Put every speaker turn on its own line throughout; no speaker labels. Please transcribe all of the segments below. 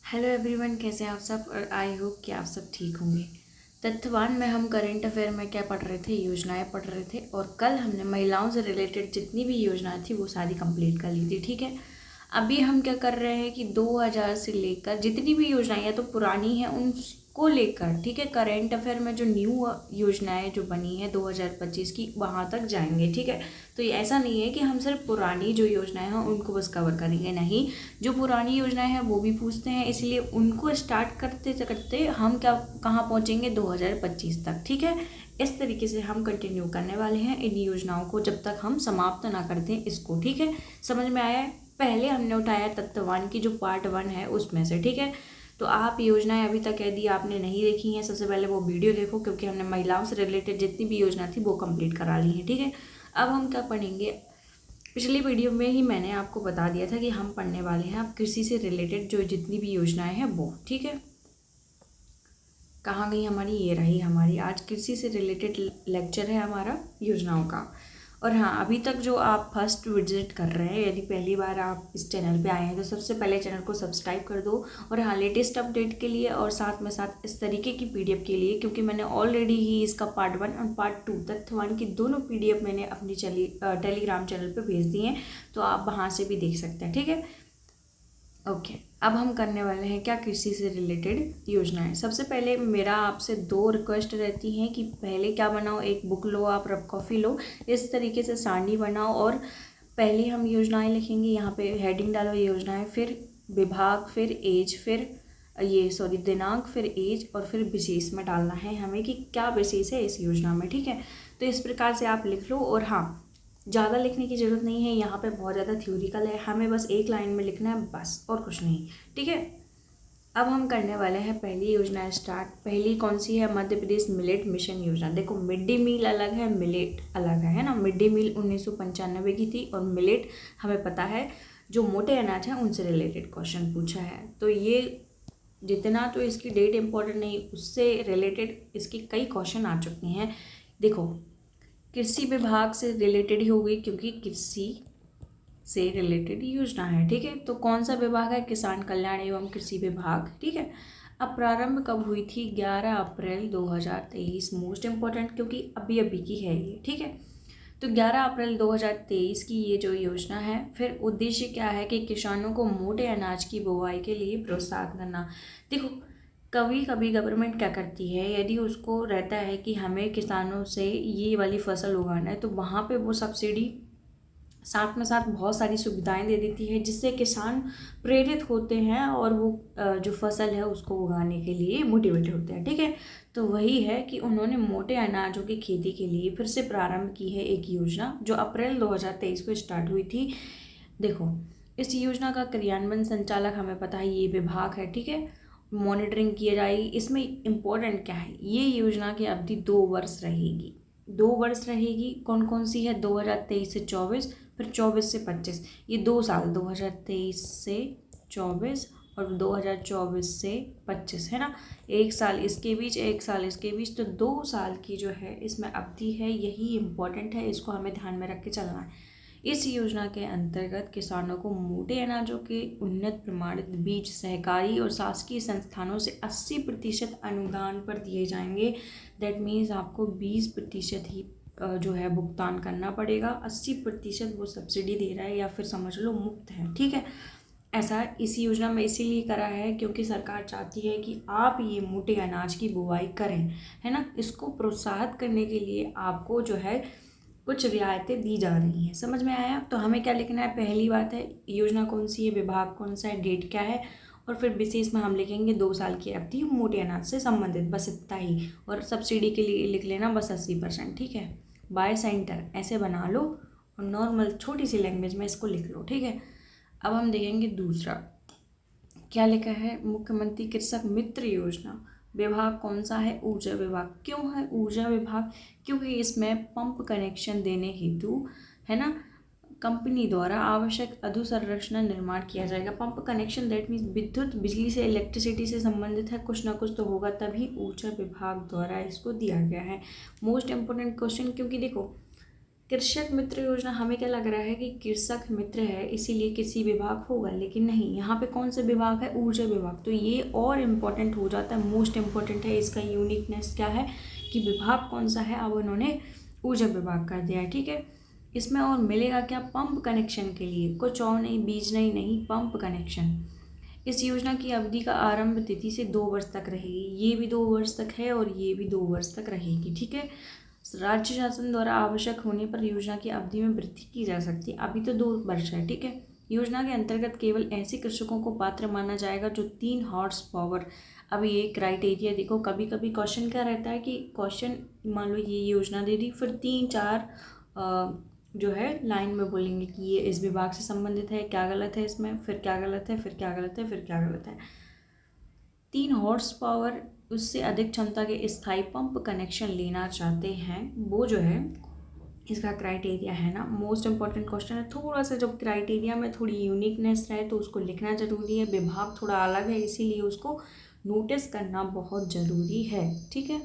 Hello everyone, कैसे हैं आप सब। और आई होप कि आप सब ठीक होंगे। तथ्यवान में हम करंट अफेयर में क्या पढ़ रहे थे, योजनाएं पढ़ रहे थे। और कल हमने महिलाओं से रिलेटेड जितनी भी योजनाएं थी वो सारी कंप्लीट कर ली थी। ठीक है, अभी हम क्या कर रहे हैं कि 2000 से लेकर जितनी भी योजनाएं या तो पुरानी हैं उनको लेकर, ठीक है, करंट अफेयर में जो न्यू योजनाएं जो बनी है 2025 की वहाँ तक जाएंगे। ठीक है, तो ये ऐसा नहीं है कि हम सिर्फ पुरानी जो योजनाएं हैं उनको बस कवर करेंगे, नहीं, जो पुरानी योजनाएं हैं वो भी पूछते हैं, इसलिए उनको स्टार्ट करते करते हम क्या कहाँ पहुँचेंगे 2025 तक। ठीक है, इस तरीके से हम कंटिन्यू करने वाले हैं इन योजनाओं को जब तक हम समाप्त ना कर दें इसको। ठीक है, समझ में आया है। पहले हमने उठाया तत्ववान की जो पार्ट 1 है उसमें से। ठीक है, तो आप योजनाएं अभी तक यदि आपने नहीं देखी हैं, सबसे पहले वो वीडियो देखो, क्योंकि हमने महिलाओं से रिलेटेड जितनी भी योजना थी वो कंप्लीट करा ली है। ठीक है, अब हम क्या पढ़ेंगे, पिछली वीडियो में ही मैंने आपको बता दिया था कि हम पढ़ने वाले हैं अब कृषि से रिलेटेड जो जितनी भी योजनाएं हैं वो। ठीक है, कहाँ गई हमारी, ये रही हमारी आज कृषि से रिलेटेड लेक्चर है हमारा योजनाओं का। और हाँ, अभी तक जो आप फर्स्ट विजिट कर रहे हैं, यदि पहली बार आप इस चैनल पे आए हैं तो सबसे पहले चैनल को सब्सक्राइब कर दो। और हाँ, लेटेस्ट अपडेट के लिए और साथ में साथ इस तरीके की पीडीएफ के लिए, क्योंकि मैंने ऑलरेडी ही इसका पार्ट 1 और पार्ट 2 तथ्यवान की दोनों पीडीएफ मैंने अपनी टेलीग्राम चैनल पर भेज दी हैं, तो आप वहाँ से भी देख सकते हैं। ठीक है, ओके, अब हम करने वाले हैं क्या, कृषि से रिलेटेड योजनाएं। सबसे पहले मेरा आपसे 2 रिक्वेस्ट रहती हैं कि पहले क्या बनाओ, एक बुक लो, आप रब कॉफ़ी लो, इस तरीके से सारणी बनाओ और पहले हम योजनाएं लिखेंगे, यहाँ पे हेडिंग डालो योजनाएं, फिर विभाग, फिर एज, फिर दिनांक, फिर एज और फिर विशेष में डालना है हमें कि क्या विशेष है इस योजना में। ठीक है, तो इस प्रकार से आप लिख लो। और हाँ, ज़्यादा लिखने की ज़रूरत नहीं है, यहाँ पे बहुत ज़्यादा थ्योरिकल है, हमें बस एक लाइन में लिखना है बस, और कुछ नहीं। ठीक है, अब हम करने वाले हैं पहली योजना स्टार्ट। पहली कौन सी है, मध्य प्रदेश मिलेट मिशन योजना। देखो, मिड डे मील अलग है, मिलेट अलग है ना। मिड डे मील 1995 की थी और मिलेट हमें पता है जो मोटे अनाज हैं उनसे रिलेटेड क्वेश्चन पूछा है। तो ये जितना तो इसकी डेट इम्पोर्टेंट नहीं, उससे रिलेटेड इसके कई क्वेश्चन आ चुके हैं। देखो, कृषि विभाग से रिलेटेड ही होगी क्योंकि कृषि से रिलेटेड योजना है। ठीक है, तो कौन सा विभाग है, किसान कल्याण एवं कृषि विभाग। ठीक है, अब प्रारंभ कब हुई थी, 11 अप्रैल 2023। मोस्ट इम्पोर्टेंट क्योंकि अभी अभी की है ये। ठीक है, तो 11 अप्रैल 2023 की ये जो योजना है, फिर उद्देश्य क्या है कि किसानों को मोटे अनाज की बुवाई के लिए प्रोत्साहन करना। देखो, कभी कभी गवर्नमेंट क्या करती है, यदि उसको रहता है कि हमें किसानों से ये वाली फसल उगाना है तो वहाँ पे वो सब्सिडी साथ में साथ बहुत सारी सुविधाएं दे देती है, जिससे किसान प्रेरित होते हैं और वो जो फसल है उसको उगाने के लिए मोटिवेट होते हैं। ठीक है, तो वही है कि उन्होंने मोटे अनाजों की खेती के लिए फिर से प्रारंभ की है एक योजना जो अप्रैल 2023 को स्टार्ट हुई थी। देखो, इस योजना का क्रियान्वयन संचालक हमें पता है ये विभाग है। ठीक है, मॉनिटरिंग किया जाएगी। इसमें इम्पोर्टेंट क्या है, ये योजना की अवधि 2 वर्ष रहेगी। 2 वर्ष रहेगी, कौन कौन सी है, 2023 से 24, फिर 24 से 25, ये 2 साल, 2023 से 24 और 2024 से 25 है ना। 1 साल इसके बीच, 1 साल इसके बीच, तो 2 साल की जो है इसमें अवधि है, यही इम्पोर्टेंट है, इसको हमें ध्यान में रख के चलना है। इस योजना के अंतर्गत किसानों को मोटे अनाजों के उन्नत प्रमाणित बीज सहकारी और शासकीय संस्थानों से 80% अनुदान पर दिए जाएंगे। दैट मीन्स आपको 20% ही जो है भुगतान करना पड़ेगा, 80% वो सब्सिडी दे रहा है या फिर समझ लो मुफ्त है। ठीक है, ऐसा इस योजना में इसीलिए करा है क्योंकि सरकार चाहती है कि आप ये मोटे अनाज की बुवाई करें, है ना। इसको प्रोत्साहित करने के लिए आपको जो है कुछ रियायतें दी जा रही हैं। समझ में आया। तो हमें क्या लिखना है, पहली बात है योजना कौन सी है, विभाग कौन सा है, डेट क्या है, और फिर विशेष में हम लिखेंगे 2 साल की अवधि मोटे अनाज से संबंधित, बस इतना ही। और सब्सिडी के लिए लिख लेना बस 80%। ठीक है, बाय सेंटर ऐसे बना लो और नॉर्मल छोटी सी लैंग्वेज में इसको लिख लो। ठीक है, अब हम देखेंगे दूसरा क्या लिखा है, मुख्यमंत्री कृषक मित्र योजना। विभाग कौन सा है, ऊर्जा विभाग। क्यों है ऊर्जा विभाग, क्योंकि इसमें पंप कनेक्शन देने हेतु, है ना, कंपनी द्वारा आवश्यक अधोसंरचना निर्माण किया जाएगा। पंप कनेक्शन दैट मीन्स विद्युत, बिजली से, इलेक्ट्रिसिटी से संबंधित है, कुछ ना कुछ तो होगा, तभी ऊर्जा विभाग द्वारा इसको दिया गया है। मोस्ट इम्पोर्टेंट क्वेश्चन, क्योंकि देखो कृषक मित्र योजना, हमें क्या लग रहा है कि कृषक मित्र है इसीलिए कृषि विभाग होगा, लेकिन नहीं, यहाँ पे कौन सा विभाग है, ऊर्जा विभाग। तो ये और इम्पोर्टेंट हो जाता है, मोस्ट इम्पोर्टेंट है। इसका यूनिकनेस क्या है कि विभाग कौन सा है, अब उन्होंने ऊर्जा विभाग कर दिया है। ठीक है, इसमें और मिलेगा क्या, पंप कनेक्शन के लिए, कुछ और नहीं, बीज नहीं, पंप कनेक्शन। इस योजना की अवधि का आरंभ तिथि से 2 वर्ष तक रहेगी, ये भी 2 वर्ष तक है और ये भी 2 वर्ष तक रहेगी। ठीक है, राज्य शासन द्वारा आवश्यक होने पर योजना की अवधि में वृद्धि की जा सकती है। अभी तो 2 वर्ष है। ठीक है, योजना के अंतर्गत केवल ऐसे कृषकों को पात्र माना जाएगा जो 3 हॉर्स पावर। अब ये क्राइटेरिया देखो, कभी कभी क्वेश्चन क्या रहता है कि क्वेश्चन मान लो ये योजना दे दी, फिर 3-4 जो है लाइन में बोलेंगे कि ये इस विभाग से संबंधित है, क्या गलत है इसमें, फिर क्या गलत है, फिर क्या गलत है, फिर क्या गलत है। 3 हॉर्स पावर उससे अधिक क्षमता के स्थायी पंप कनेक्शन लेना चाहते हैं, वो जो है इसका क्राइटेरिया है ना। मोस्ट इंपॉर्टेंट क्वेश्चन है। थोड़ा सा जब क्राइटेरिया में थोड़ी यूनिकनेस रहे तो उसको लिखना ज़रूरी है। विभाग थोड़ा अलग है इसीलिए उसको नोटिस करना बहुत ज़रूरी है। ठीक है,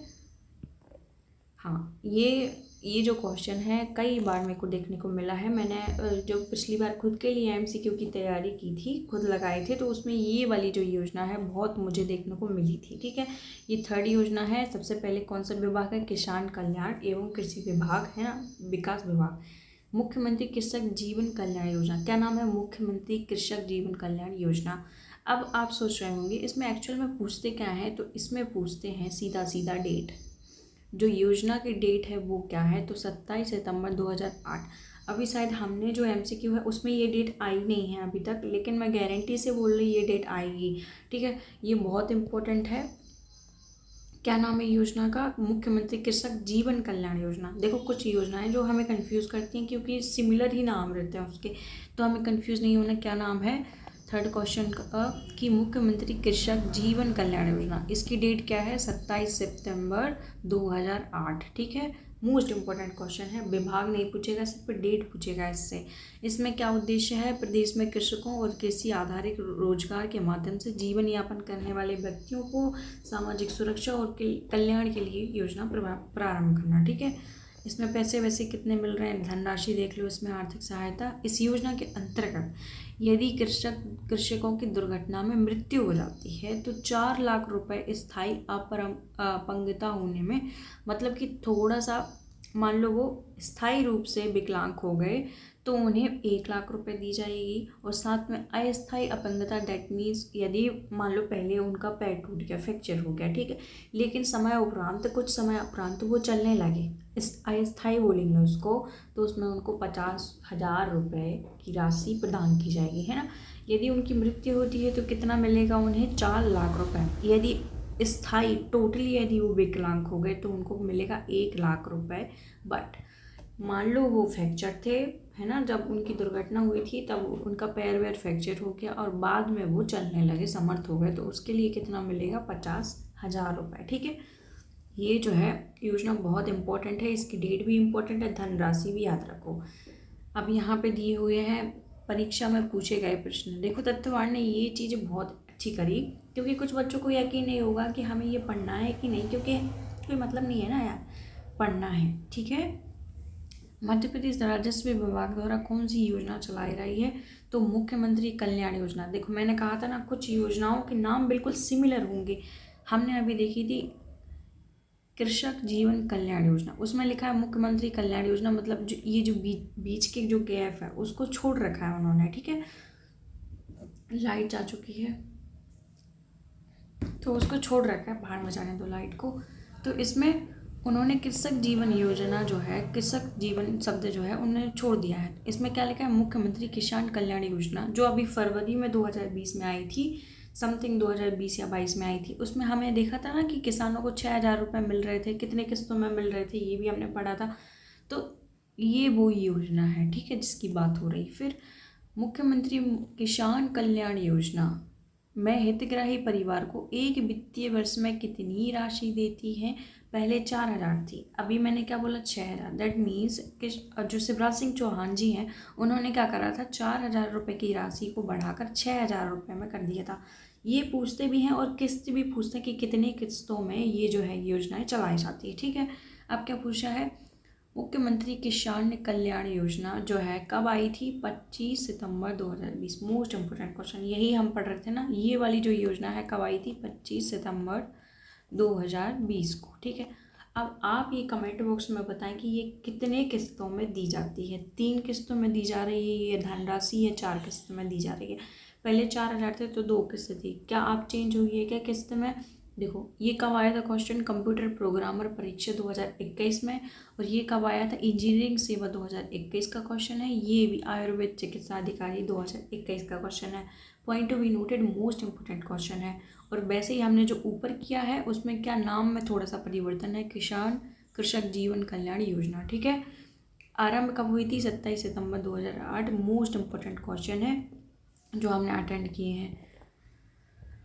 हाँ, ये जो क्वेश्चन है कई बार मेरे को देखने को मिला है। मैंने जो पिछली बार खुद के लिए एमसीक्यू की तैयारी की थी, खुद लगाए थे, तो उसमें ये वाली जो योजना है बहुत मुझे देखने को मिली थी। ठीक है, ये 3rd योजना है। सबसे पहले कौन सा विभाग है, किसान कल्याण एवं कृषि विभाग है ना, विकास विभाग। मुख्यमंत्री कृषक जीवन कल्याण योजना, क्या नाम है, मुख्यमंत्री कृषक जीवन कल्याण योजना। अब आप सोच रहे होंगे इसमें एक्चुअल में पूछते क्या है, तो इसमें पूछते हैं सीधा सीधा डेट। जो योजना की डेट है वो क्या है, तो 27 सितंबर 2008। अभी शायद हमने जो एमसीक्यू है उसमें ये डेट आई नहीं है अभी तक, लेकिन मैं गारंटी से बोल रही ये डेट आएगी। ठीक है, ये बहुत इंपॉर्टेंट है। क्या नाम है योजना का, मुख्यमंत्री कृषक जीवन कल्याण योजना। देखो कुछ योजनाएं जो हमें कंफ्यूज करती हैं क्योंकि सिमिलर ही नाम रहते हैं उसके, तो हमें कंफ्यूज नहीं होना। क्या नाम है 3rd क्वेश्चन का कि मुख्यमंत्री कृषक जीवन कल्याण योजना, इसकी डेट क्या है, 27 सितंबर 2008। ठीक है, मोस्ट इंपॉर्टेंट क्वेश्चन है। विभाग नहीं पूछेगा, सिर्फ डेट पूछेगा इससे। इसमें क्या उद्देश्य है, प्रदेश में कृषकों और कृषि आधारित रोजगार के माध्यम से जीवन यापन करने वाले व्यक्तियों को सामाजिक सुरक्षा और कल्याण के लिए योजना प्रारंभ करना। ठीक है, इसमें पैसे वैसे कितने मिल रहे हैं, धनराशि देख लो, इसमें आर्थिक सहायता। इस योजना के अंतर्गत यदि कृषकों की दुर्घटना में मृत्यु हो जाती है तो 4 लाख रुपए स्थायी अपंगता होने में, मतलब कि थोड़ा सा मान लो वो स्थायी रूप से विकलांग हो गए तो उन्हें 1 लाख रुपए दी जाएगी। और साथ में अस्थायी अपंगता, डेट मीन्स यदि मान लो पहले उनका पैर टूट गया, फ्रैक्चर हो गया, ठीक है, लेकिन समय उपरांत, कुछ समय उपरांत वो चलने लगे, इस अस्थायी बोलेंगे उसको, तो उसमें उनको 50,000 रुपये की राशि प्रदान की जाएगी, है ना। यदि उनकी मृत्यु होती है तो कितना मिलेगा उन्हें, 4 लाख रुपए। यदि स्थायी टोटली यदि वो विकलांग हो गए तो उनको मिलेगा 1 लाख रुपए। बट मान लो वो फ्रैक्चर थे, है ना, जब उनकी दुर्घटना हुई थी तब उनका पैर वैर फ्रैक्चर हो गया और बाद में वो चलने लगे, समर्थ हो गए, तो उसके लिए कितना मिलेगा, 50,000 रुपये। ठीक है, ये जो है योजना बहुत इंपॉर्टेंट है, इसकी डेट भी इंपॉर्टेंट है, धनराशि भी याद रखो। अब यहाँ पे दिए हुए हैं परीक्षा में पूछे गए प्रश्न। देखो तत्ववान ने ये चीज़ बहुत अच्छी करी, क्योंकि कुछ बच्चों को यकीन नहीं होगा कि हमें ये पढ़ना है कि नहीं, क्योंकि कोई मतलब नहीं है ना यार, पढ़ना है। ठीक है, मध्य प्रदेश राजस्व विभाग द्वारा कौन सी योजना चलाई रही है, तो मुख्यमंत्री कल्याण योजना। देखो मैंने कहा था ना, कुछ योजनाओं के नाम बिल्कुल सिमिलर होंगे। हमने अभी देखी थी कृषक जीवन कल्याण योजना, उसमें लिखा है मुख्यमंत्री कल्याण योजना, मतलब जो ये जो बीच के जो गैप है उसको छोड़ रखा है उन्होंने। ठीक है, लाइट जा चुकी है तो उसको छोड़ रखा है, बाहर में जाने दो लाइट को। तो इसमें उन्होंने कृषक जीवन योजना जो है, कृषक जीवन शब्द जो है उन्होंने छोड़ दिया है। इसमें क्या लिखा है, मुख्यमंत्री किसान कल्याण योजना, जो अभी फरवरी में 2020 में आई थी, समथिंग 2020 या 22 में आई थी। उसमें हमें देखा था ना कि किसानों को 6,000 रुपये मिल रहे थे, कितने किस्तों में मिल रहे थे ये भी हमने पढ़ा था। तो ये वो योजना है, ठीक है, जिसकी बात हो रही। फिर मुख्यमंत्री किसान कल्याण योजना में हितग्राही परिवार को एक वित्तीय वर्ष में कितनी राशि देती है, पहले 4,000 थी, अभी मैंने क्या बोला, 6,000। दैट मीन्स कि जो शिवराज सिंह चौहान जी हैं उन्होंने क्या करा था, 4,000 रुपये की राशि को बढ़ाकर 6,000 रुपये में कर दिया था। ये पूछते भी हैं और किस्त भी पूछते हैं कि कितने किस्तों में ये जो है योजनाएं चलाई जाती है। ठीक है, अब क्या पूछा है, मुख्यमंत्री किसान कल्याण योजना जो है कब आई थी? 25 सितंबर 2020। मोस्ट इम्पोर्टेंट क्वेश्चन, यही हम पढ़ रहे थे ना, ये वाली जो योजना है कब आई थी? 25 सितंबर 2020 को। ठीक है, अब आप ये कमेंट बॉक्स में बताएं कि ये कितने किस्तों में दी जाती है। 3 किस्तों में दी जा रही है ये धनराशि, या 4 किस्तों में दी जा रही है? पहले 4,000 थे तो 2 किस्त थी, क्या आप चेंज हुई है क्या किस्त में? देखो ये कब आया था क्वेश्चन? कंप्यूटर प्रोग्रामर परीक्षा 2021 में। और ये कब आया था? इंजीनियरिंग सेवा 2021 का क्वेश्चन है। ये भी आयुर्वेद चिकित्सा अधिकारी 2021 का क्वेश्चन है। Point to be noted, most important question है। और वैसे ही हमने जो ऊपर किया है उसमें क्या नाम में थोड़ा सा परिवर्तन है, किसान कृषक जीवन कल्याण योजना। ठीक है, आरंभ कब हुई थी? 27 सितंबर 2008। मोस्ट इंपोर्टेंट क्वेश्चन है जो हमने अटेंड किए हैं।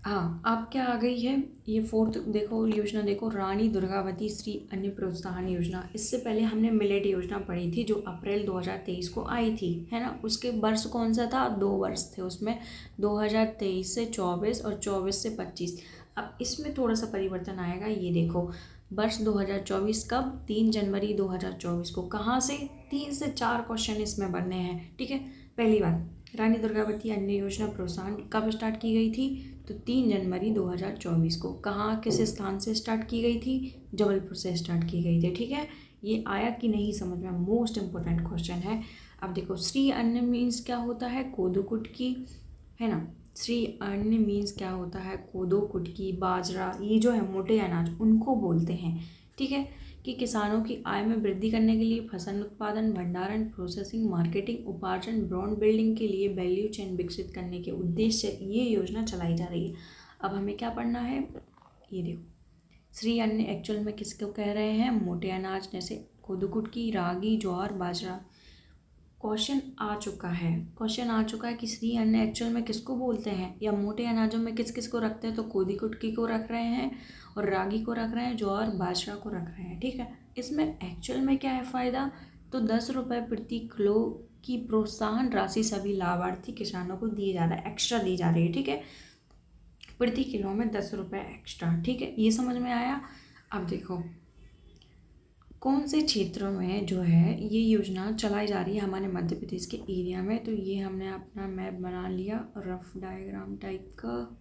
हाँ, अब क्या आ गई है ये 4th, देखो योजना, देखो रानी दुर्गावती श्री अन्न प्रोत्साहन योजना। इससे पहले हमने मिलेट योजना पढ़ी थी जो अप्रैल 2023 को आई थी, है ना। उसके वर्ष कौन सा था? 2 वर्ष थे उसमें, 2023 से 24 और 24 से 25। अब इसमें थोड़ा सा परिवर्तन आएगा। ये देखो वर्ष 2024 कब? 3 जनवरी 2024 को। कहाँ से? 3 से 4 क्वेश्चन इसमें बनने हैं। ठीक है, पहली बात, रानी दुर्गावती अन्न योजना प्रोत्साहन कब स्टार्ट की गई थी? तो 3 जनवरी 2024 को। कहाँ, किस स्थान से स्टार्ट की गई थी? जबलपुर से स्टार्ट की गई थी। ठीक है, ये आया कि नहीं समझ में? मोस्ट इम्पोर्टेंट क्वेश्चन है। अब देखो श्री अन्न मीन्स क्या होता है? कोदो कुटकी, है ना। श्री अन्न मीन्स क्या होता है? कोदो कुटकी, बाजरा, ये जो है मोटे अनाज, उनको बोलते हैं। ठीक है, कि किसानों की आय में वृद्धि करने के लिए फसल उत्पादन, भंडारण, प्रोसेसिंग, मार्केटिंग, उपार्जन, ब्रांड बिल्डिंग के लिए वैल्यू चेन विकसित करने के उद्देश्य से ये योजना चलाई जा रही है। अब हमें क्या पढ़ना है? ये देखो, श्री अन्न एक्चुअल में किसको कह रहे हैं? मोटे अनाज, जैसे कोदो कुटकी, रागी, ज्वार, बाजरा। क्वेश्चन आ चुका है कि श्री अन्न एक्चुअल में किसको बोलते हैं, या मोटे अनाजों में किस किस को रखते हैं? तो कोदी कुटकी को रख रहे हैं, और रागी को रख रहे हैं, ज्वार बाजरा को रख रहे हैं। ठीक है, इसमें एक्चुअल में क्या है फ़ायदा? तो 10 रुपये प्रति किलो की प्रोत्साहन राशि सभी लाभार्थी किसानों को दी जा रहा है, एक्स्ट्रा दी जा रही है। ठीक है, प्रति किलो में 10 रुपये एक्स्ट्रा। ठीक है, ये समझ में आया। अब देखो कौन से क्षेत्रों में जो है ये योजना चलाई जा रही है हमारे मध्य प्रदेश के एरिया में। तो ये हमने अपना मैप बना लिया, रफ डायग्राम टाइप का,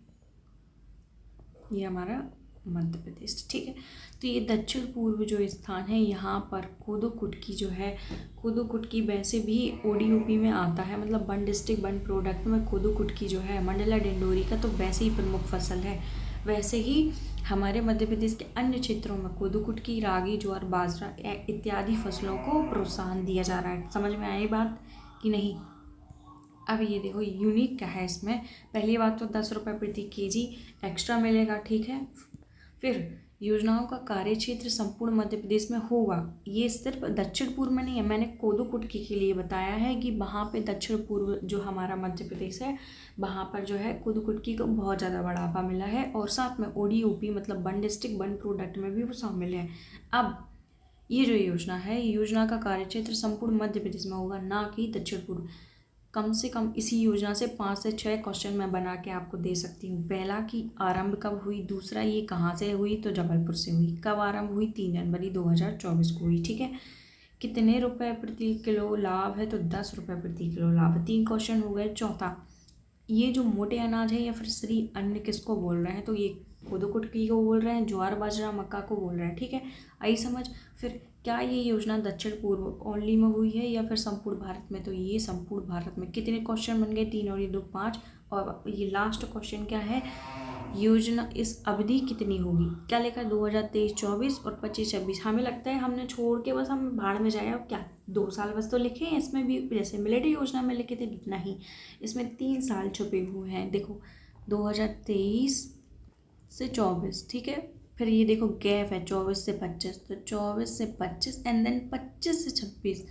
ये हमारा मध्य प्रदेश। ठीक है, तो ये दक्षिण पूर्व जो स्थान है, यहाँ पर कोदो कुटकी जो है, कोदो कुटकी वैसे भी ODUP में आता है, मतलब वन डिस्ट्रिक्ट वन प्रोडक्ट में कोदो कुटकी जो है मंडला डिंडोरी का तो वैसे ही प्रमुख फसल है। वैसे ही हमारे मध्य प्रदेश के अन्य क्षेत्रों में कोदो कुटकी, रागी, ज्वार, बाजरा इत्यादि फसलों को प्रोत्साहन दिया जा रहा है। समझ में आई बात कि नहीं? अब ये देखो यूनिक क्या है इसमें। पहली बात तो 10 रुपये प्रति KG एक्स्ट्रा मिलेगा। ठीक है, फिर योजनाओं का कार्य क्षेत्र संपूर्ण मध्य प्रदेश में होगा। ये सिर्फ दक्षिण पूर्व में नहीं है, मैंने कोदो कुटकी के लिए बताया है कि वहाँ पे दक्षिण पूर्व जो हमारा मध्य प्रदेश है, वहाँ पर जो है कोदो कुटकी को बहुत ज़्यादा बढ़ावा मिला है, और साथ में ODUP मतलब वन डिस्ट्रिक्ट वन प्रोडक्ट में भी वो शामिल है। अब ये जो योजना है, योजना का कार्य क्षेत्र संपूर्ण मध्य प्रदेश में होगा, ना कि दक्षिण पूर्व। कम से कम इसी योजना से 5 से 6 क्वेश्चन मैं बना के आपको दे सकती हूँ। पहला कि आरंभ कब हुई, दूसरा ये कहाँ से हुई, तो जबलपुर से हुई। कब आरंभ हुई? 3 जनवरी 2024 को हुई। ठीक है, कितने रुपए प्रति किलो लाभ है? तो 10 रुपये प्रति किलो लाभ। 3 क्वेश्चन हो गए। चौथा, ये जो मोटे अनाज है या फिर श्री अन्न किसको बोल रहे हैं? तो ये कोदो कुटकी को बोल रहे हैं, ज्वार बाजरा मक्का को बोल रहे हैं। ठीक है, आई समझ। फिर क्या ये योजना दक्षिण पूर्व ओनली में हुई है या फिर संपूर्ण भारत में? तो ये संपूर्ण भारत में। कितने क्वेश्चन बन गए? 3 और ये 2 5। और ये लास्ट क्वेश्चन क्या है? योजना इस अवधि कितनी होगी? क्या लिखा है? 2023-24 और 25-26। हमें लगता है हमने छोड़ के बस हम भाड़ में जाए। अब क्या 2 साल बस तो लिखे हैं इसमें भी, जैसे मिलेट योजना में लिखे थे, नहीं, इसमें 3 साल छुपे हुए हैं। देखो 2023 से 24। ठीक है, फिर ये देखो गैप है 24 से 25, तो 24 से 25 एंड देन 25 से 26।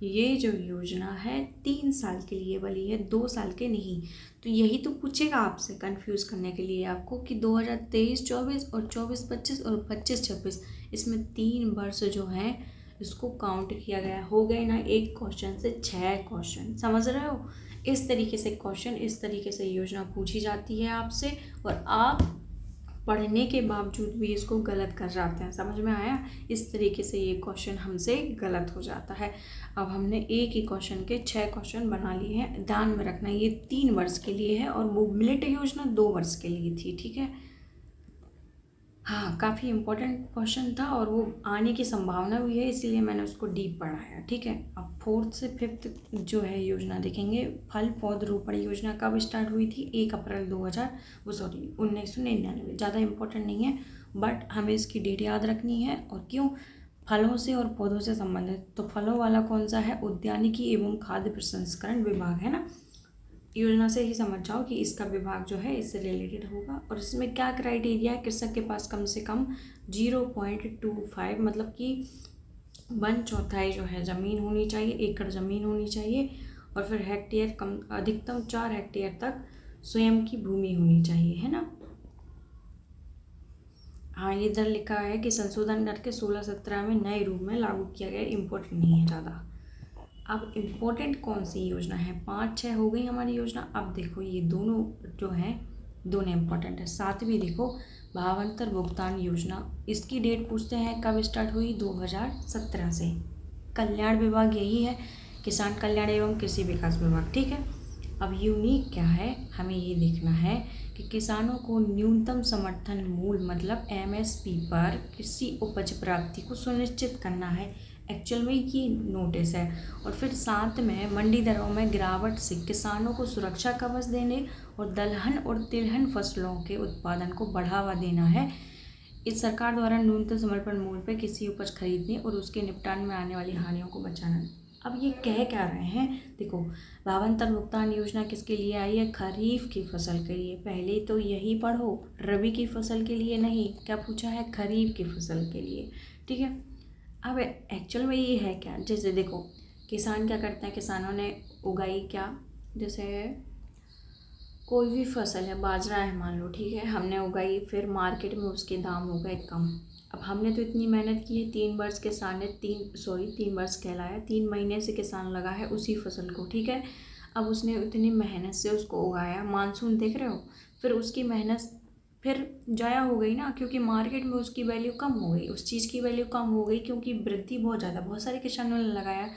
ये जो योजना है 3 साल के लिए वाली है, 2 साल के नहीं। तो यही तो पूछेगा आपसे कंफ्यूज करने के लिए आपको कि 2023-24 और 24-25 और 25-26, इसमें 3 वर्ष जो हैं इसको काउंट किया गया। हो गए ना, एक क्वेश्चन से 6 क्वेश्चन। समझ रहे हो? इस तरीके से क्वेश्चन, इस तरीके से योजना पूछी जाती है आपसे, और आप पढ़ने के बावजूद भी इसको गलत कर जाते हैं। समझ में आया? इस तरीके से ये क्वेश्चन हमसे गलत हो जाता है। अब हमने एक ही क्वेश्चन के 6 क्वेश्चन बना लिए हैं। ध्यान में रखना ये 3 वर्ष के लिए है और वो मिलिट योजना 2 वर्ष के लिए थी। ठीक है, हाँ, काफ़ी इम्पोर्टेंट क्वेश्चन था और वो आने की संभावना भी है, इसीलिए मैंने उसको डीप पढ़ाया। ठीक है, अब 4th से 5th जो है योजना देखेंगे। फल पौधरोपण योजना कब स्टार्ट हुई थी? 1 अप्रैल 1999। ज़्यादा इम्पोर्टेंट नहीं है, बट हमें इसकी डेट याद रखनी है। और क्यों? फलों से और पौधों से संबंधित। तो फलों वाला कौन सा है? उद्यानिकी एवं खाद्य प्रसंस्करण विभाग है ना। योजना से ही समझ जाओ कि इसका विभाग जो है इससे रिलेटेड होगा। और इसमें क्या क्राइटेरिया है? कृषक के पास कम से कम 0.25 मतलब कि 1/4 जो है ज़मीन होनी चाहिए, एकड़ ज़मीन होनी चाहिए। और फिर हेक्टेयर कम अधिकतम 4 हेक्टेयर तक स्वयं की भूमि होनी चाहिए, है ना। हाँ, ये इधर लिखा है कि संशोधन करके 16-17 में नए रूप में लागू किया गया। इम्पोर्टेंट नहीं है ज़्यादा। अब इम्पोर्टेंट कौन सी योजना है? 5-6 हो गई हमारी योजना। अब देखो ये दोनों जो हैं दोनों इम्पोर्टेंट है। 7वीं देखो, भावांतर भुगतान योजना। इसकी डेट पूछते हैं कब स्टार्ट हुई? 2017 से। कल्याण विभाग यही है, किसान कल्याण एवं कृषि विकास विभाग। ठीक है, अब यूनिक क्या है हमें ये देखना है कि किसानों को न्यूनतम समर्थन मूल्य मतलब MSP पर कृषि उपज प्राप्ति को सुनिश्चित करना है। एक्चुअल में ये नोटिस है। और फिर साथ में मंडी दरों में गिरावट से किसानों को सुरक्षा कवच देने और दलहन और तिलहन फसलों के उत्पादन को बढ़ावा देना है। इस सरकार द्वारा न्यूनतम समर्थन मूल्य पर किसी उपज खरीदने और उसके निपटान में आने वाली हानियों को बचाना। अब ये कह क्या रहे हैं? देखो, भावांतर भुगतान योजना किसके लिए आई है? खरीफ की फसल के लिए। पहले तो यही पढ़ो, रबी की फसल के लिए नहीं। क्या पूछा है? खरीफ की फसल के लिए। ठीक है, अब एक्चुअल में ये है क्या? जैसे देखो, किसान क्या करते हैं, किसानों ने उगाई क्या, जैसे कोई भी फसल है, बाजरा है मान लो, ठीक है, हमने उगाई, फिर मार्केट में उसके दाम हो गए कम। अब हमने तो इतनी मेहनत की है, 3 वर्ष किसान ने 3 वर्ष कहलाया, 3 महीने से किसान लगा है उसी फसल को। ठीक है, अब उसने इतनी मेहनत से उसको उगाया, मानसून देख रहे हो, फिर उसकी मेहनत फिर जाया हो गई ना, क्योंकि मार्केट में उसकी वैल्यू कम हो गई, उस चीज़ की वैल्यू कम हो गई, क्योंकि वृद्धि बहुत ज़्यादा, बहुत सारे किसानों ने लगाया।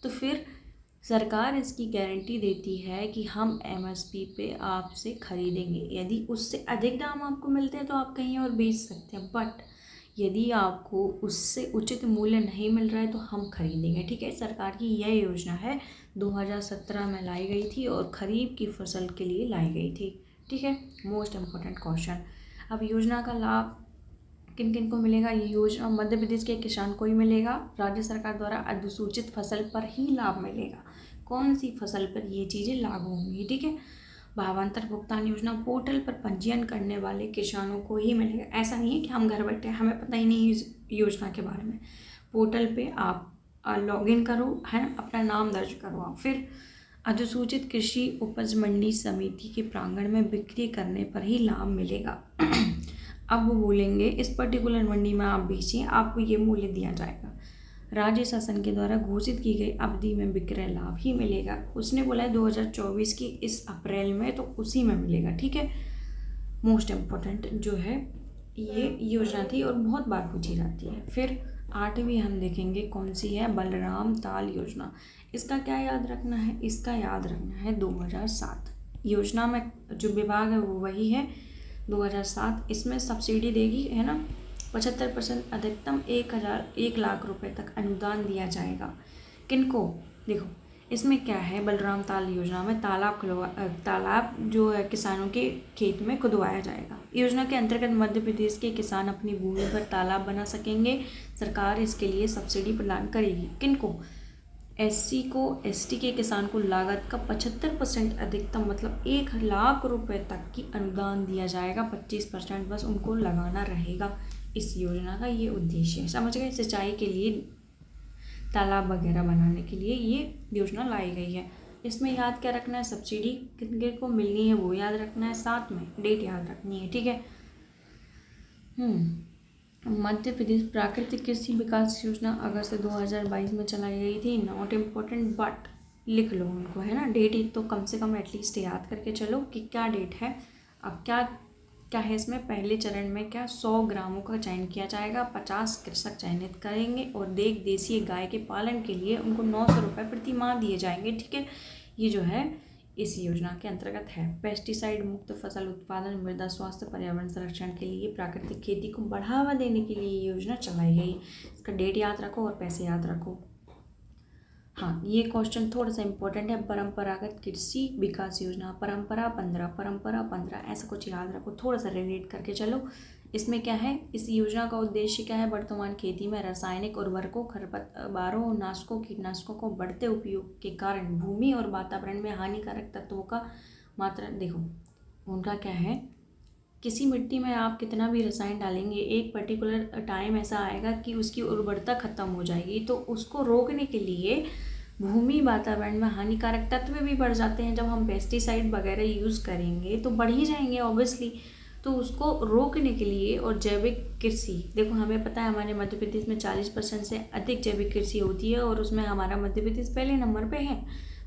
तो फिर सरकार इसकी गारंटी देती है कि हम MSP पे आपसे खरीदेंगे। यदि उससे अधिक दाम आपको मिलते हैं तो आप कहीं और बेच सकते हैं, बट यदि आपको उससे उचित मूल्य नहीं मिल रहा है तो हम खरीदेंगे। ठीक है, सरकार की यह योजना है, 2017 में लाई गई थी और खरीफ की फसल के लिए लाई गई थी। ठीक है, मोस्ट इम्पोर्टेंट क्वेश्चन। अब योजना का लाभ किन किन को मिलेगा? ये योजना मध्य प्रदेश के किसान को ही मिलेगा। राज्य सरकार द्वारा अधिसूचित फसल पर ही लाभ मिलेगा। कौन सी फसल पर ये चीज़ें लागू होंगी? ठीक है, भावांतर भुगतान योजना पोर्टल पर पंजीयन करने वाले किसानों को ही मिलेगा। ऐसा नहीं है कि हम घर बैठे हमें पता ही नहीं इस योजना के बारे में। पोर्टल पे आप लॉगिन करो, है ना, अपना नाम दर्ज करवाओ, फिर अधिसूचित कृषि उपज मंडी समिति के प्रांगण में बिक्री करने पर ही लाभ मिलेगा। अब वो बोलेंगे इस पर्टिकुलर मंडी में आप बेचिए, आपको ये मूल्य दिया जाएगा। राज्य शासन के द्वारा घोषित की गई अवधि में विक्रय लाभ ही मिलेगा। उसने बोला है 2024 की इस अप्रैल में, तो उसी में मिलेगा। ठीक है, मोस्ट इम्पोर्टेंट जो है ये योजना थी और बहुत बार पूछी जाती है। फिर 8वीं हम देखेंगे कौन सी है? बलराम ताल योजना। इसका क्या याद रखना है? इसका याद रखना है 2007 योजना में जो विभाग है वो वही है 2007। इसमें सब्सिडी देगी, है ना, 75% अधिकतम 1 लाख रुपए तक अनुदान दिया जाएगा। किनको? देखो, इसमें क्या है, बलराम ताल योजना में तालाब जो है किसानों के खेत में खुदवाया जाएगा। योजना के अंतर्गत मध्य प्रदेश के किसान अपनी भूमि पर तालाब बना सकेंगे। सरकार इसके लिए सब्सिडी प्रदान करेगी। किनको? SC को, ST के किसान को लागत का 75% अधिकतम मतलब 1 लाख रुपए तक की अनुदान दिया जाएगा। 25% बस उनको लगाना रहेगा। इस योजना का ये उद्देश्य है, समझ गए? सिंचाई के लिए, तालाब वगैरह बनाने के लिए ये योजना लाई गई है। इसमें याद क्या रखना है? सब्सिडी किन को मिलनी है वो याद रखना है, साथ में डेट याद रखनी है। ठीक है, मध्य प्रदेश प्राकृतिक कृषि विकास योजना अगस्त 2022 में चलाई गई थी। नॉट इम्पोर्टेंट बट लिख लो उनको, है ना, डेट तो कम से कम एटलीस्ट याद करके चलो कि क्या डेट है। अब क्या क्या है इसमें, पहले चरण में क्या 100 ग्रामों का चयन किया जाएगा, 50 कृषक चयनित करेंगे और देसी गाय के पालन के लिए उनको 900 रुपये प्रति माह दिए जाएंगे। ठीक है, ये जो है इस योजना के अंतर्गत है। पेस्टिसाइड मुक्त फसल उत्पादन, मृदा स्वास्थ्य, पर्यावरण संरक्षण के लिए, प्राकृतिक खेती को बढ़ावा देने के लिए ये योजना चलाई गई। इसका डेट याद रखो और पैसे याद रखो। हाँ, ये क्वेश्चन थोड़ा सा इंपॉर्टेंट है। परंपरागत कृषि विकास योजना, परंपरा 15 ऐसा कुछ याद रखो, थोड़ा सा रिलेट करके चलो। इसमें क्या है, इस योजना का उद्देश्य क्या है, वर्तमान खेती में रासायनिक उर्वरकों, खरपतवारों, नाशकों, कीटनाशकों को बढ़ते उपयोग के कारण भूमि और वातावरण में हानिकारक तत्वों का मात्रा, देखो उनका क्या है, किसी मिट्टी में आप कितना भी रसायन डालेंगे, एक पर्टिकुलर टाइम ऐसा आएगा कि उसकी उर्वरता खत्म हो जाएगी। तो उसको रोकने के लिए भूमि वातावरण में हानिकारक तत्व भी बढ़ जाते हैं। जब हम पेस्टिसाइड वगैरह यूज़ करेंगे तो बढ़ ही जाएंगे ऑब्वियसली। तो उसको रोकने के लिए, और जैविक कृषि, देखो हमें पता है हमारे मध्य प्रदेश में 40% से अधिक जैविक कृषि होती है और उसमें हमारा मध्य प्रदेश पहले नंबर पे है।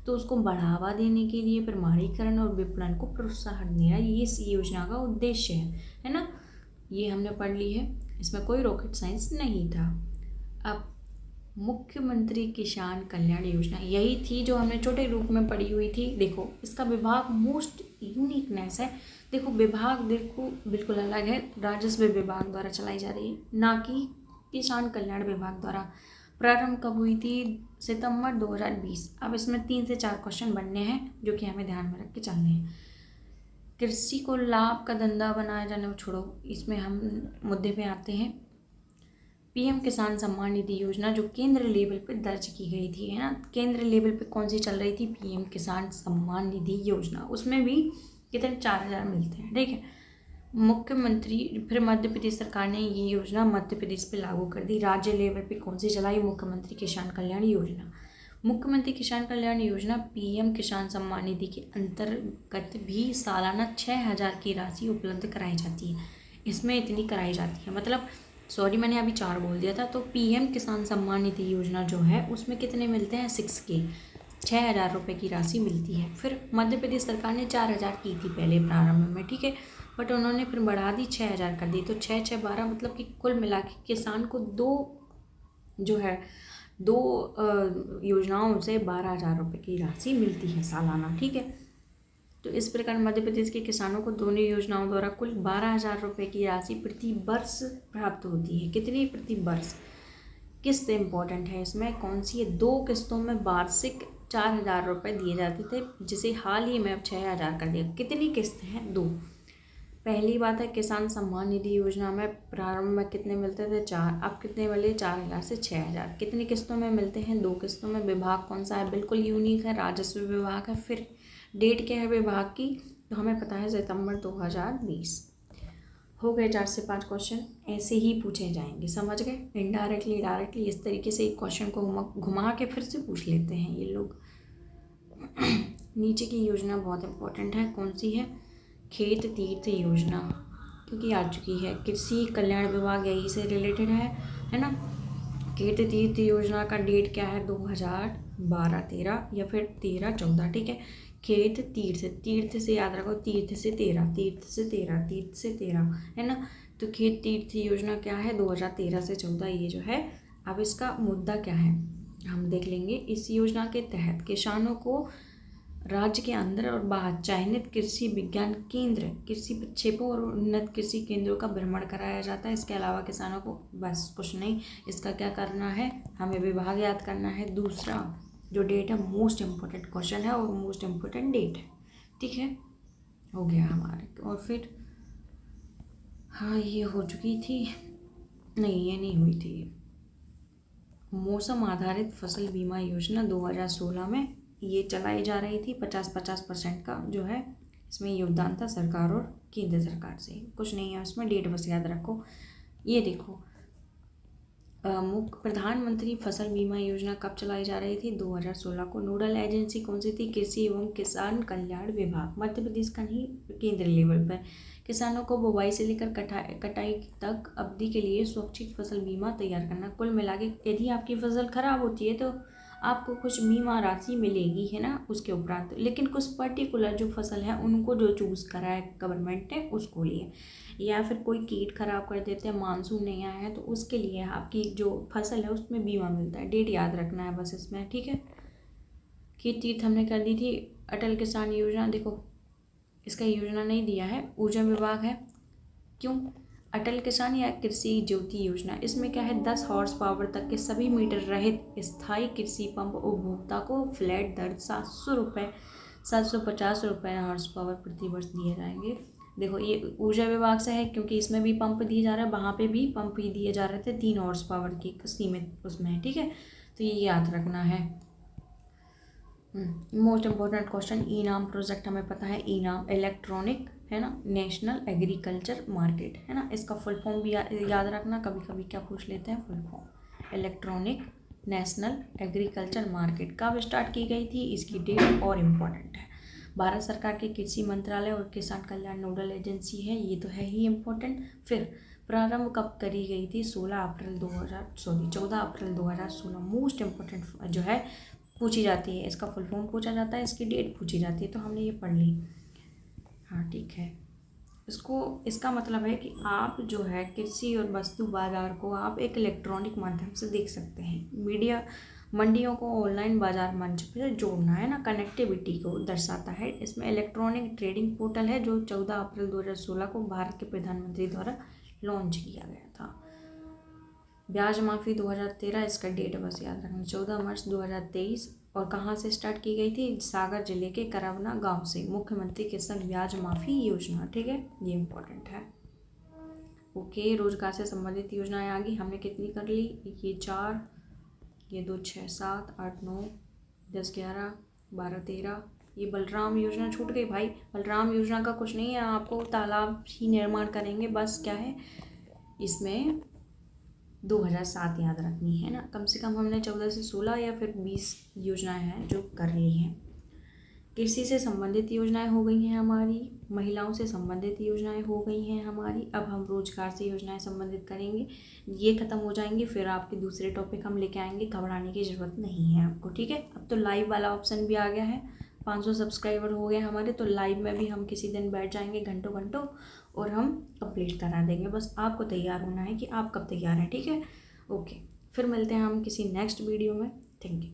तो उसको बढ़ावा देने के लिए प्रमाणीकरण और विपणन को प्रोत्साहन देना, ये इस योजना का उद्देश्य है ना। ये हमने पढ़ ली है, इसमें कोई रॉकेट साइंस नहीं था। अब मुख्यमंत्री किसान कल्याण योजना, यही थी जो हमने छोटे रूप में पढ़ी हुई थी। देखो इसका विभाग मोस्ट यूनिकनेस है। देखो विभाग देखो बिल्कुल अलग है, राजस्व विभाग द्वारा चलाई जा रही है, ना कि किसान कल्याण विभाग द्वारा। प्रारंभ कब हुई थी, सितंबर 2020। अब इसमें 3 से 4 क्वेश्चन बनने हैं जो कि हमें ध्यान में रख के चलने हैं। कृषि को लाभ का धंधा बनाया जाना छोड़ो, इसमें हम मुद्दे पे आते हैं। पीएम किसान सम्मान निधि योजना जो केंद्र लेवल पे दर्ज की गई थी, है ना, केंद्र लेवल पे कौन सी चल रही थी, पीएम किसान सम्मान निधि योजना, उसमें भी कितने 4000 मिलते हैं। ठीक है, मुख्यमंत्री, फिर मध्य प्रदेश सरकार ने ये योजना मध्य प्रदेश पे लागू कर दी। राज्य लेवल पे कौन सी चलाई, मुख्यमंत्री किसान कल्याण योजना। मुख्यमंत्री किसान कल्याण योजना पीएम किसान सम्मान निधि के अंतर्गत भी सालाना 6000 की राशि उपलब्ध कराई जाती है। इसमें इतनी कराई जाती है, मतलब सॉरी मैंने अभी 4 बोल दिया था। तो पीएम किसान सम्मान निधि योजना जो है उसमें कितने मिलते हैं, 6000 रुपये की राशि मिलती है। फिर मध्य प्रदेश सरकार ने 4000 की थी पहले प्रारंभ में, ठीक है, बट उन्होंने फिर बढ़ा दी, 6000 कर दी। तो 6 6 12, मतलब कि कुल मिला के किसान को दो योजनाओं से 12000 रुपये की राशि मिलती है सालाना। ठीक है, तो इस प्रकार मध्य प्रदेश के किसानों को दोनों योजनाओं द्वारा कुल 12000 रुपये की राशि प्रति वर्ष प्राप्त होती है। कितनी प्रति वर्ष, किस्त इंपॉर्टेंट है इसमें, कौन सी है, 2 किस्तों में वार्षिक 4000 रुपये दिए जाते थे, जिसे हाल ही में अब 6000 कर दिया। कितनी किस्त हैं, 2। पहली बात है किसान सम्मान निधि योजना में प्रारंभ में कितने मिलते थे, 4, अब कितने मिले, 4000 से 6000। कितनी किस्तों में मिलते हैं, 2 किस्तों में। विभाग कौन सा है, बिल्कुल यूनिक है, राजस्व विभाग है। फिर डेट क्या है विभाग की, तो हमें पता है सितंबर 2020। हो गए 4 से 5 क्वेश्चन, ऐसे ही पूछे जाएंगे, समझ गए, इनडायरेक्टली डायरेक्टली इस तरीके से एक क्वेश्चन को घुमा के फिर से पूछ लेते हैं ये लोग। नीचे की योजना बहुत इंपॉर्टेंट है, कौन सी है, खेत तीर्थ योजना, क्योंकि आ चुकी है, कृषि कल्याण विभाग यही से रिलेटेड है ना। खेत तीर्थ योजना का डेट क्या है, 2012-13 या फिर 13-14। ठीक है, खेत तीर्थ, तीर्थ से याद रखो, तीर्थ से 13, तीर्थ से 13, तीर्थ से 13, है ना। तो खेत तीर्थ योजना क्या है, 2013 से 14 ये जो है। अब इसका मुद्दा क्या है हम देख लेंगे। इस योजना के तहत किसानों को राज्य के अंदर और बाहर चयनित कृषि विज्ञान केंद्र, कृषि प्रक्षेपों और उन्नत कृषि केंद्रों का भ्रमण कराया जाता है। इसके अलावा किसानों को बस कुछ नहीं, इसका क्या करना है, हमें विभाग याद करना है। दूसरा जो डेट है मोस्ट इम्पोर्टेंट क्वेश्चन है और मोस्ट इम्पोर्टेंट डेट है। ठीक है, हो गया हमारे। और फिर हाँ ये हो चुकी थी, नहीं ये नहीं हुई थी। मौसम आधारित फसल बीमा योजना 2016 में ये चलाई जा रही थी। 50-50% का जो है इसमें योगदान था सरकार और केंद्र सरकार से। कुछ नहीं है उसमें, डेट बस याद रखो। ये देखो मुख्य प्रधानमंत्री फसल बीमा योजना कब चलाई जा रही थी, 2016 को। नोडल एजेंसी कौन सी थी, कृषि एवं किसान कल्याण विभाग, मध्य प्रदेश का नहीं, केंद्र लेवल पर। किसानों को बुवाई से लेकर कटाई तक अवधि के लिए स्वैच्छिक फसल बीमा तैयार करना। कुल मिला के यदि आपकी फसल खराब होती है तो आपको कुछ बीमा राशि मिलेगी, है ना, उसके उपरांत। लेकिन कुछ पर्टिकुलर जो फसल है उनको जो चूज़ करा है गवर्नमेंट ने उसको लिए, या फिर कोई कीट खराब कर देते हैं, मानसून नहीं आया है तो उसके लिए आपकी जो फसल है उसमें बीमा मिलता है। डेट याद रखना है बस इसमें, ठीक है। खेत तीर्थ हमने कर दी थी। अटल किसान योजना, देखो इसका योजना नहीं दिया है, ऊर्जा विभाग है। क्यों? अटल किसान या कृषि ज्योति योजना, इसमें क्या है, 10 हॉर्स पावर तक के सभी मीटर रहित स्थायी कृषि पंप उपभोक्ता को फ्लैट दर 750 रुपये हॉर्स पावर प्रति वर्ष दिए जाएंगे। देखो ये ऊर्जा विभाग से है क्योंकि इसमें भी पंप दिए जा रहे हैं, वहाँ पे भी पंप ही दिए जा रहे थे 3 हॉर्स पावर की सीमित उसमें, ठीक है। तो ये याद रखना है। मोस्ट इम्पोर्टेंट क्वेश्चन, ई नाम प्रोजेक्ट हमें पता है, ई नाम इलेक्ट्रॉनिक, है ना, नेशनल एग्रीकल्चर मार्केट, है ना। इसका फुल फॉर्म भी याद रखना, कभी कभी क्या पूछ लेते हैं full form. Electronic national agriculture market कब स्टार्ट की गई थी, इसकी डेट और इम्पोर्टेंट है। भारत सरकार के कृषि मंत्रालय और किसान कल्याण नोडल एजेंसी है, ये तो है ही इम्पोर्टेंट। फिर प्रारंभ कब करी गई थी, 14 अप्रैल 2016। मोस्ट इम्पोर्टेंट जो है पूछी जाती है, इसका फुल फॉर्म पूछा जाता है, इसकी डेट पूछी जाती है, तो हमने ये पढ़ ली। हाँ ठीक है। इसका मतलब है कि आप जो है कृषि और वस्तु बाजार को आप एक इलेक्ट्रॉनिक माध्यम से देख सकते हैं। मीडिया मंडियों को ऑनलाइन बाजार मंच पर जोड़ना, है ना, कनेक्टिविटी को दर्शाता है। इसमें इलेक्ट्रॉनिक ट्रेडिंग पोर्टल है जो 14 अप्रैल 2016 को भारत के प्रधानमंत्री द्वारा लॉन्च किया गया था। ब्याज माफ़ी 2013, इसका डेट बस याद रखना, 14 मार्च 2023। और कहाँ से स्टार्ट की गई थी, सागर जिले के करवना गांव से, मुख्यमंत्री किसान ब्याज माफ़ी योजना, ठीक है, ये इम्पोर्टेंट है। ओके, रोजगार से संबंधित योजनाएं आ गई, हमने कितनी कर ली, ये 4, ये 2, 6, 7, 8, 9, 10, 11, 12, 13। ये बलराम योजना छूट गई भाई। बलराम योजना का कुछ नहीं है, आपको तालाब ही निर्माण करेंगे बस, क्या है इसमें 2007 याद रखनी है ना। कम से कम हमने 14 से 16 या फिर 20 योजनाएं हैं जो कर ली हैं। कृषि से संबंधित योजनाएं हो गई हैं हमारी, महिलाओं से संबंधित योजनाएं हो गई हैं हमारी। अब हम रोजगार से योजनाएं संबंधित करेंगे, ये खत्म हो जाएंगी, फिर आपके दूसरे टॉपिक हम लेके आएंगे, घबराने की ज़रूरत नहीं है आपको, ठीक है। अब तो लाइव वाला ऑप्शन भी आ गया है, 500 सब्सक्राइबर हो गए हमारे, तो लाइव में भी हम किसी दिन बैठ जाएंगे घंटों घंटों और हम कंप्लीट करा देंगे। बस आपको तैयार होना है कि आप कब तैयार हैं, ठीक है। ओके, फिर मिलते हैं हम किसी नेक्स्ट वीडियो में। Thank you.